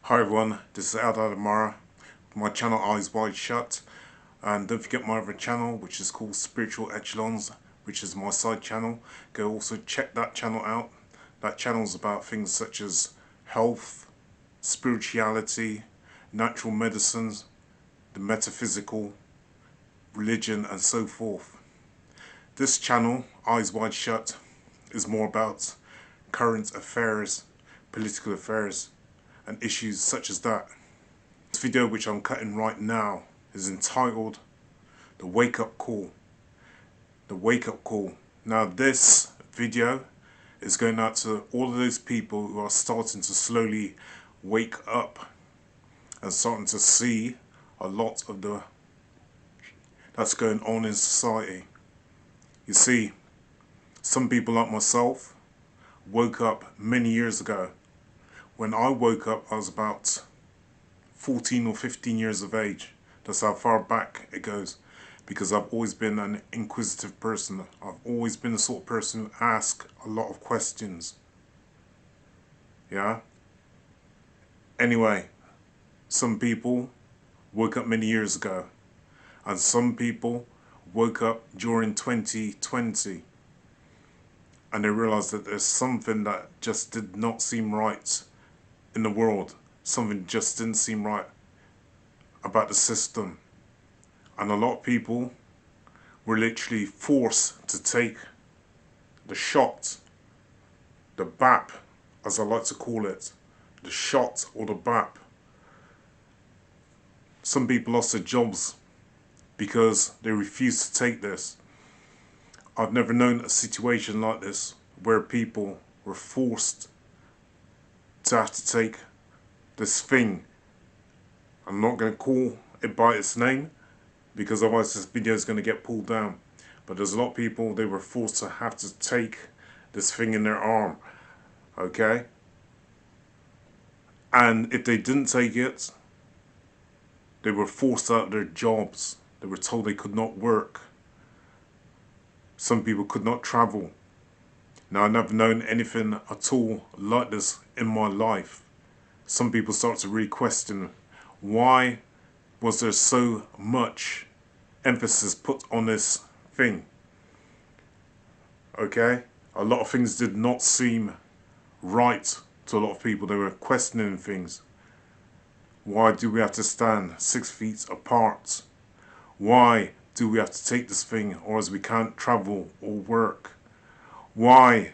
Hi everyone, this is Adamara, my channel Eyes Wide Shut, and don't forget my other channel which is called Spiritual Echelons, which is my side channel. Go also check that channel out. That channel is about things such as health, spirituality, natural medicines, the metaphysical, religion and so forth. This channel, Eyes Wide Shut, is more about current affairs, political affairs and issues such as that. This video which I'm cutting right now is entitled The Wake Up Call. The Wake Up Call. Now this video is going out to all of those people who are starting to slowly wake up and starting to see a lot of the that's going on in society. You see, some people like myself woke up many years ago. When I woke up, I was about 14 or 15 years of age. That's how far back it goes, because I've always been an inquisitive person. I've always been the sort of person who asks a lot of questions. Yeah? Anyway, some people woke up many years ago, and some people woke up during 2020, and they realized that there's something that just did not seem right in the world. Something just didn't seem right about the system, and a lot of people were literally forced to take the shot, the BAP as I like to call it, the shot or the BAP. Some people lost their jobs because they refused to take this. I've never known a situation like this where people were forced to have to take this thing. I'm not going to call it by its name because otherwise this video is going to get pulled down. But there's a lot of people, they were forced to have to take this thing in their arm. Okay? And if they didn't take it, they were forced out of their jobs. They were told they could not work. Some people could not travel. Now, I've never known anything at all like this in my life. Some people start to really question, why was there so much emphasis put on this thing? Okay? A lot of things did not seem right to a lot of people. They were questioning things. Why do we have to stand 6 feet apart? Why do we have to take this thing, or as we can't travel or work? Why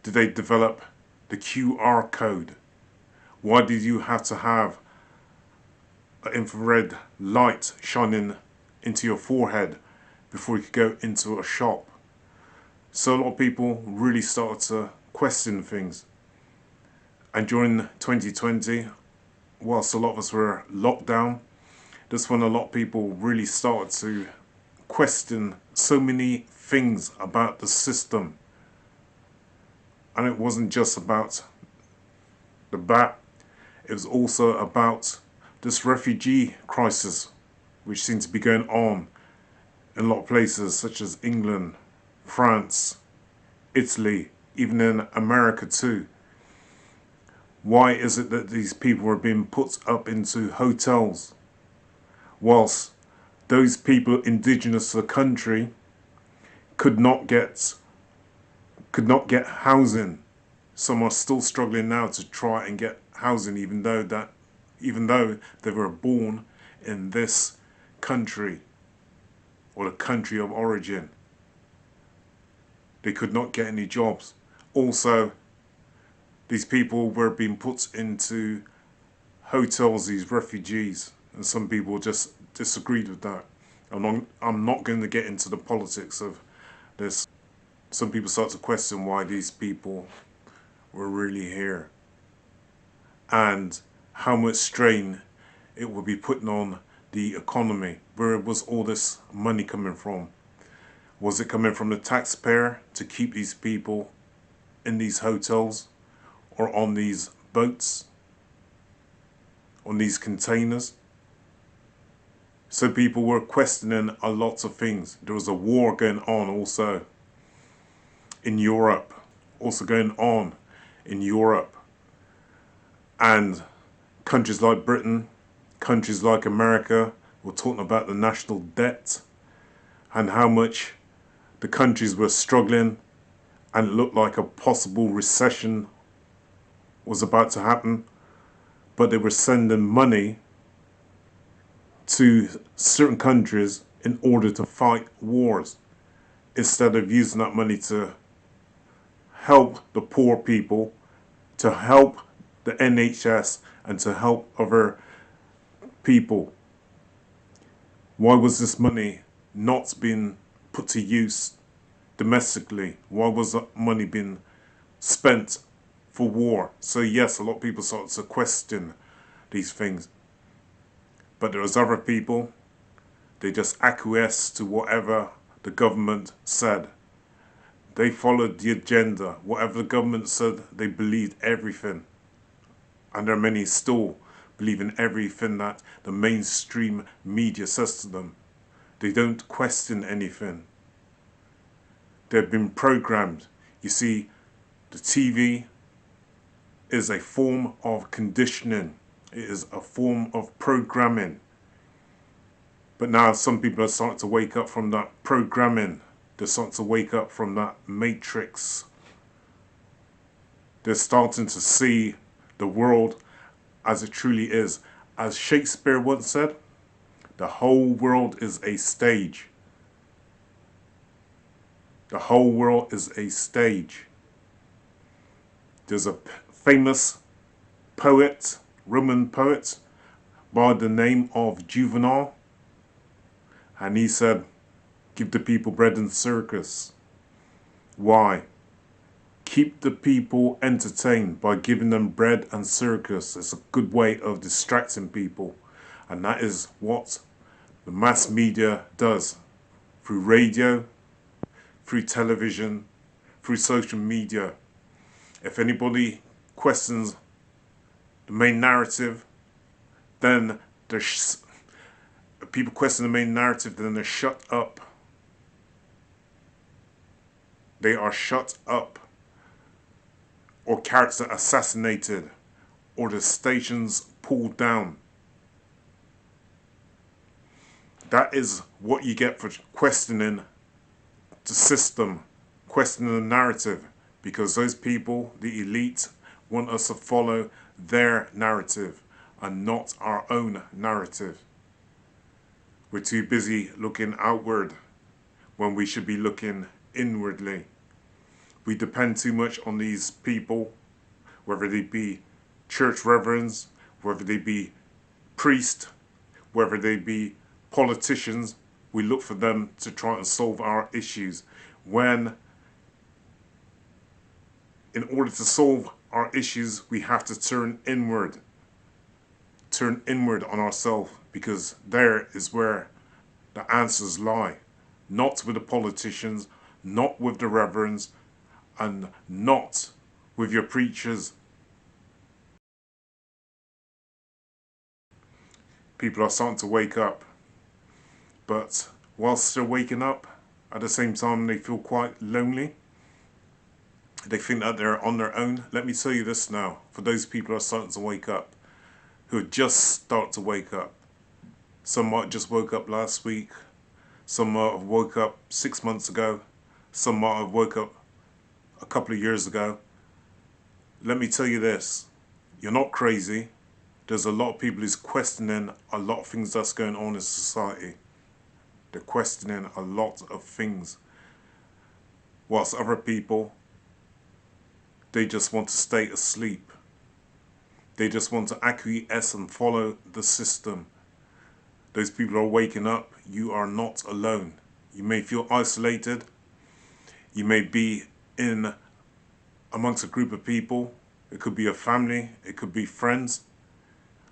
did they develop the QR code? Why did you have to have an infrared light shining into your forehead before you could go into a shop? So a lot of people really started to question things. And during 2020, whilst a lot of us were locked down, that's when a lot of people really started to question so many things about the system. And it wasn't just about the BAT, it was also about this refugee crisis which seems to be going on in a lot of places such as England, France, Italy, even in America too. Why is it that these people are being put up into hotels whilst those people indigenous to the country could not get housing? Some are still struggling now to try and get housing, even though they were born in this country or the country of origin. They could not get any jobs. Also, these people were being put into hotels, these refugees, and some people just disagreed with that. I'm not going to get into the politics of this. Some people start to question why these people were really here and how much strain it would be putting on the economy. Where was all this money coming from? Was it coming from the taxpayer to keep these people in these hotels or on these boats, on these containers? So people were questioning a lot of things. There was a war going on also in Europe, and Countries like Britain, countries like America were talking about the national debt and how much the countries were struggling and it looked like a possible recession was about to happen, but they were sending money to certain countries in order to fight wars instead of using that money to help the poor people, to help the NHS, and to help other people. Why was this money not being put to use domestically? Why was that money being spent for war? So yes, a lot of people started to question these things. But there was other people, they just acquiesced to whatever the government said. They followed the agenda. Whatever the government said, they believed everything. And there are many still believe in everything that the mainstream media says to them. They don't question anything. They've been programmed. You see, the TV is a form of conditioning. It is a form of programming. But now some people are starting to wake up from that programming. They're starting to wake up from that matrix. They're starting to see the world as it truly is. As Shakespeare once said, the whole world is a stage. The whole world is a stage. There's a famous poet, Roman poet, by the name of Juvenal, and he said, give the people bread and circus. Why? Keep the people entertained by giving them bread and circus. It's a good way of distracting people. And that is what the mass media does. Through radio, through television, through social media. If anybody questions the main narrative, then people question the main narrative, then they're shut up. They are shut up. Or character assassinated. Or the stations pulled down. That is what you get for questioning the system, questioning the narrative. Because those people, the elite, want us to follow their narrative and not our own narrative. We're too busy looking outward when we should be looking inwardly. We depend too much on these people, whether they be church reverends, whether they be priests, whether they be politicians. We look for them to try and solve our issues, when in order to solve our issues we have to turn inward on ourselves, because there is where the answers lie. Not with the politicians, not with the reverends, and not with your preachers. People are starting to wake up, but whilst they're waking up, at the same time they feel quite lonely. They think that they're on their own. Let me tell you this now, for those people who are starting to wake up, who just start to wake up. Some might just woke up last week, some might have woke up 6 months ago, some might have woke up a couple of years ago. Let me tell you this, you're not crazy. There's a lot of people who's questioning a lot of things that's going on in society. They're questioning a lot of things. Whilst other people, they just want to stay asleep. They just want to acquiesce and follow the system. Those people are waking up. You are not alone. You may feel isolated. You may be in amongst a group of people. It could be a family. It could be friends.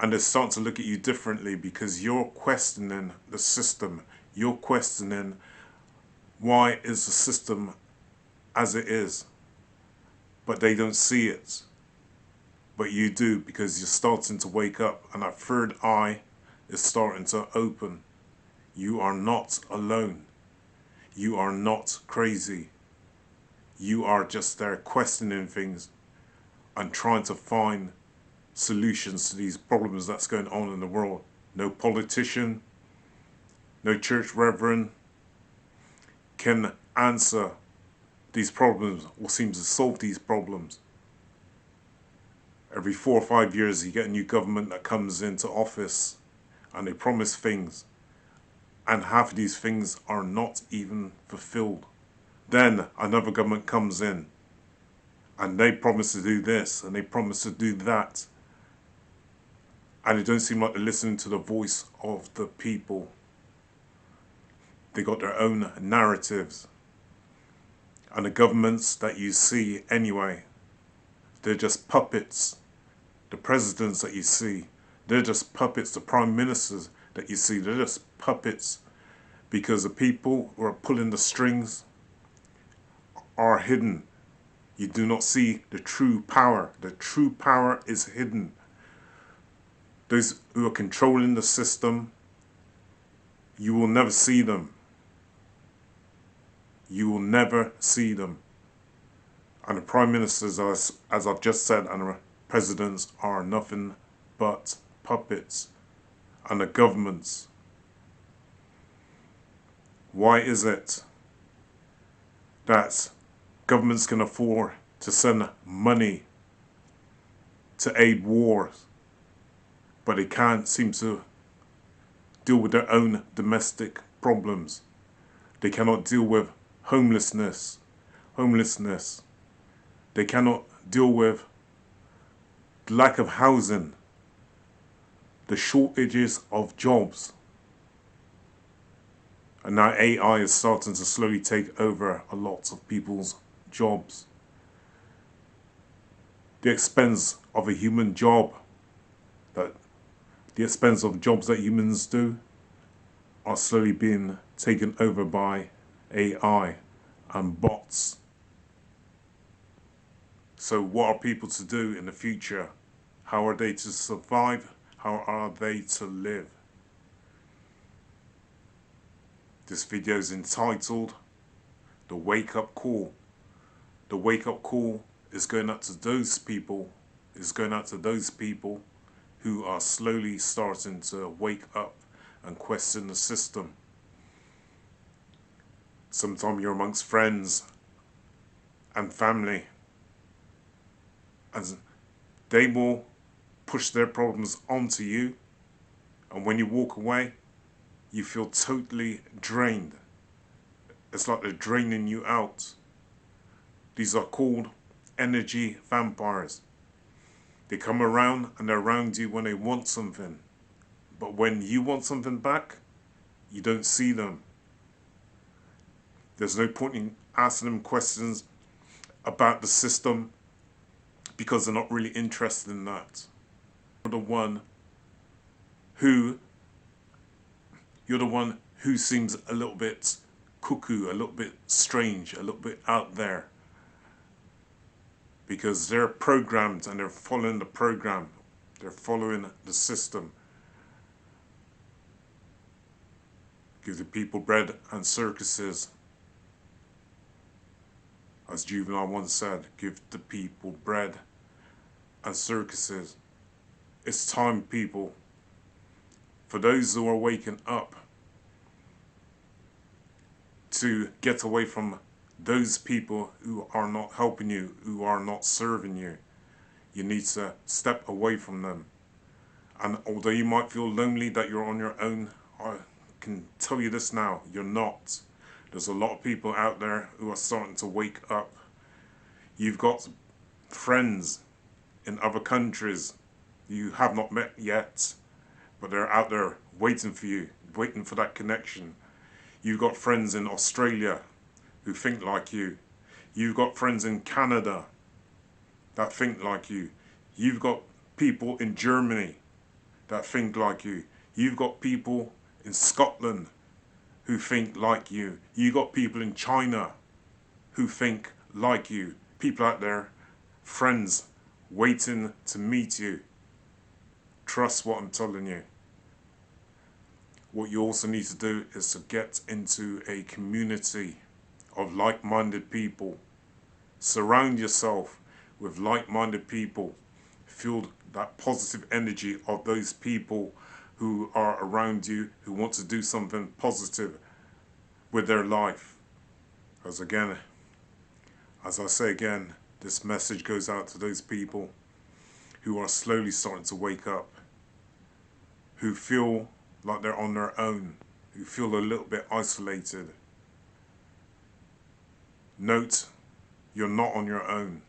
And they start to look at you differently because you're questioning the system. You're questioning why is the system as it is. But they don't see it. But you do, because you're starting to wake up and that third eye is starting to open. You are not alone. You are not crazy. You are just there questioning things and trying to find solutions to these problems that's going on in the world. No politician, no church reverend can answer these problems or seems to solve these problems. Every 4 or 5 years you get a new government that comes into office and they promise things, and half of these things are not even fulfilled. Then another government comes in and they promise to do this and they promise to do that, and it don't seem like they're listening to the voice of the people. They got their own narratives, and the governments that you see anyway, they're just puppets. The presidents that you see, they're just puppets. The prime ministers that you see, they're just puppets, because the people who are pulling the strings are hidden. You do not see the true power. The true power is hidden. Those who are controlling the system, you will never see them. You will never see them. And the prime ministers, as I've just said, and the presidents are nothing but puppets. And the governments. Why is it that governments can afford to send money to aid wars, but they can't seem to deal with their own domestic problems? They cannot deal with homelessness. They cannot deal with the lack of housing, the shortages of jobs. And now AI is starting to slowly take over a lot of people's jobs. The expense of a human job, the expense of jobs that humans do, are slowly being taken over by AI and bots. So what are people to do in the future? How are they to survive? How are they to live? This video is entitled The Wake Up Call. The wake up call is going out to those people, who are slowly starting to wake up and question the system. Sometimes you're amongst friends and family, and they will push their problems onto you, and when you walk away, you feel totally drained. It's like they're draining you out. These are called energy vampires. They come around and they're around you when they want something, but when you want something back, you don't see them. There's no point in asking them questions about the system, because they're not really interested in that. You're the one who seems a little bit cuckoo, a little bit strange, a little bit out there, because they're programmed and they're following the program. They're following the system. Give the people bread and circuses. As Juvenile once said, give the people bread and circuses. It's time, people, for those who are waking up, to get away from those people who are not helping you, who are not serving you. You need to step away from them. And although you might feel lonely that you're on your own, I can tell you this now, you're not. There's a lot of people out there who are starting to wake up. You've got friends in other countries you have not met yet, but they're out there waiting for you, waiting for that connection. You've got friends in Australia who think like you. You've got friends in Canada that think like you. You've got people in Germany that think like you. You've got people in Scotland who think like you. You've got people in China who think like you. People out there, friends, waiting to meet you. Trust what I'm telling you. What you also need to do is to get into a community of like-minded people. Surround yourself with like-minded people. Feel that positive energy of those people who are around you, who want to do something positive with their life. Because again, as I say again, this message goes out to those people who are slowly starting to wake up, who feel like they're on their own, who feel a little bit isolated. Note, you're not on your own.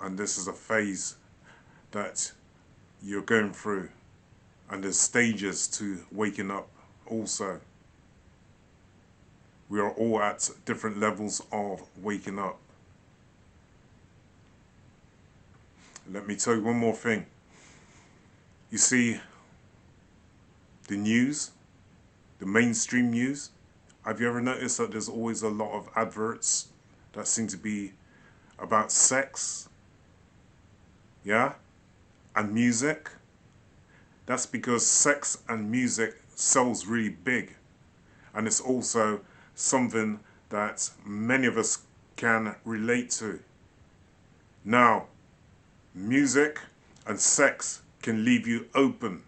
And this is a phase that you're going through. And there's stages to waking up also. We are all at different levels of waking up. Let me tell you one more thing. You see, the news, the mainstream news, have you ever noticed that there's always a lot of adverts that seem to be about sex? Yeah? And music? That's because sex and music sells really big. And it's also something that many of us can relate to. Now, music and sex can leave you open.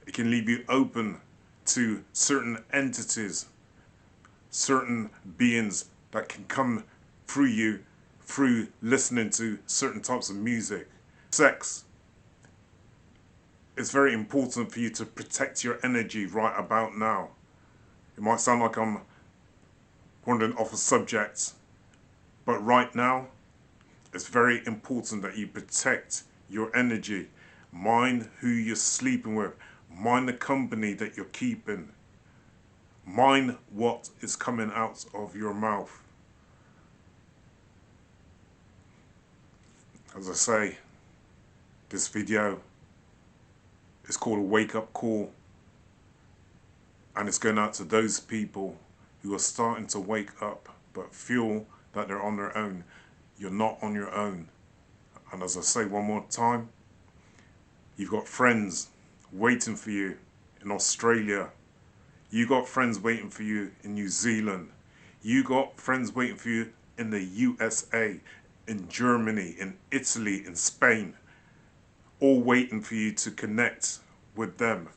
It can leave you open to certain entities, certain beings that can come through you through listening to certain types of music. Sex. It's very important for you to protect your energy right about now. It might sound like I'm wandering off a subject, but right now, it's very important that you protect your energy. Mind who you're sleeping with. Mind the company that you're keeping. Mind what is coming out of your mouth. As I say, this video is called a wake-up call. And it's going out to those people who are starting to wake up but feel that they're on their own. You're not on your own. And as I say one more time, you've got friends waiting for you in Australia. You got friends waiting for you in New Zealand. You got friends waiting for you in the USA, in Germany, in Italy, in Spain. All waiting for you to connect with them.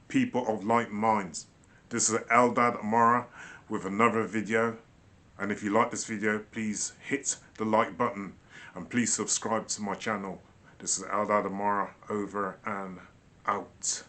People of like minds. This is Eldad Amara with another video. And if you like this video, please hit the like button and please subscribe to my channel. This is Eldad Amara, over and out.